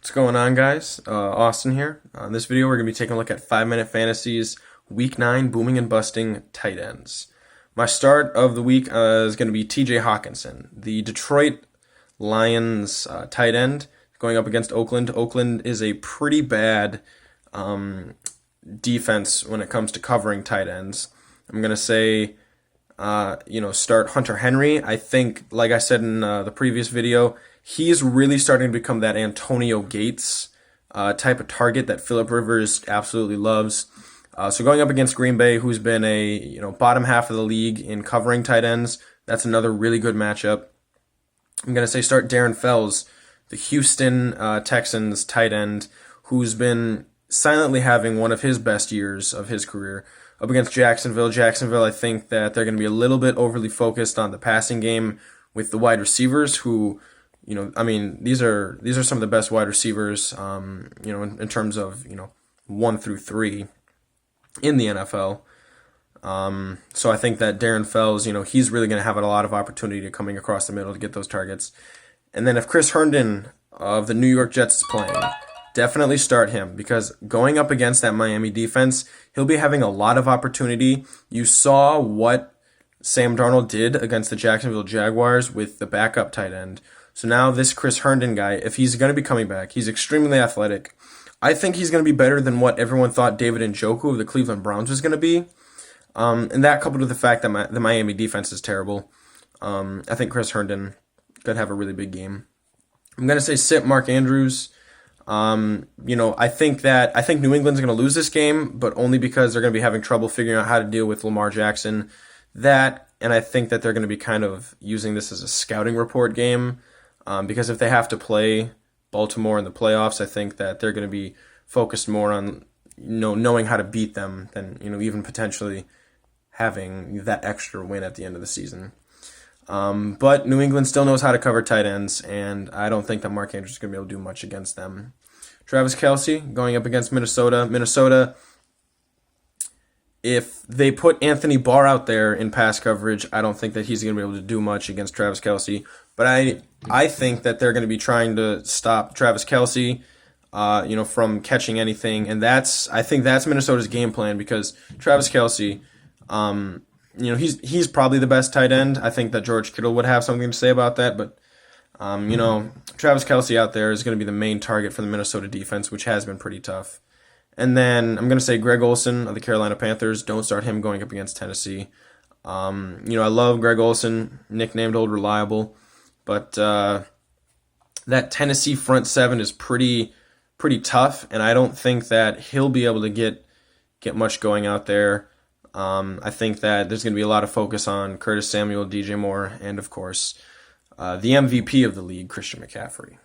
What's going on, guys? Austin here. In this video, we're going to be taking a look at 5-Minute Fantasy's Week 9 Booming and Busting Tight Ends. My start of the week is going to be TJ Hawkinson, the Detroit Lions tight end, going up against Oakland. Oakland is a pretty bad defense when it comes to covering tight ends. I'm going to say, start Hunter Henry. I think, like I said in the previous video, he's really starting to become that Antonio Gates type of target that Phillip Rivers absolutely loves. So going up against Green Bay, who's been a bottom half of the league in covering tight ends, that's another really good matchup. I'm going to say start Darren Fells, the Houston Texans tight end, who's been silently having one of his best years of his career. Up against Jacksonville. Jacksonville, I think that they're going to be a little bit overly focused on the passing game with the wide receivers who, these are some of the best wide receivers, in terms of, 1 through 3 in the NFL. So I think that Darren Fells, he's really going to have a lot of opportunity to coming across the middle to get those targets. And then if Chris Herndon of the New York Jets is playing, definitely start him because going up against that Miami defense, he'll be having a lot of opportunity. You saw what Sam Darnold did against the Jacksonville Jaguars with the backup tight end. So now this Chris Herndon guy, if he's going to be coming back, he's extremely athletic. I think he's going to be better than what everyone thought David Njoku of the Cleveland Browns was going to be. And that coupled with the fact that the Miami defense is terrible, I think Chris Herndon could have a really big game. I'm going to say sit Mark Andrews. I think New England's going to lose this game, but only because they're going to be having trouble figuring out how to deal with Lamar Jackson. And I think that they're going to be kind of using this as a scouting report game, because if they have to play Baltimore in the playoffs, I think that they're going to be focused more on knowing how to beat them than even potentially having that extra win at the end of the season. But New England still knows how to cover tight ends, and I don't think that Mark Andrews is going to be able to do much against them. Travis Kelce going up against Minnesota. Minnesota, if they put Anthony Barr out there in pass coverage, I don't think that he's going to be able to do much against Travis Kelce. But I think that they're going to be trying to stop Travis Kelce, from catching anything, and I think that's Minnesota's game plan because Travis Kelce, he's probably the best tight end. I think that George Kittle would have something to say about that, but Travis Kelce out there is going to be the main target for the Minnesota defense, which has been pretty tough. And then I'm going to say Greg Olsen of the Carolina Panthers. Don't start him going up against Tennessee. I love Greg Olsen, nicknamed Old Reliable, but that Tennessee front seven is pretty tough, and I don't think that he'll be able to get much going out there. I think that there's going to be a lot of focus on Curtis Samuel, DJ Moore, and of course, the MVP of the league, Christian McCaffrey.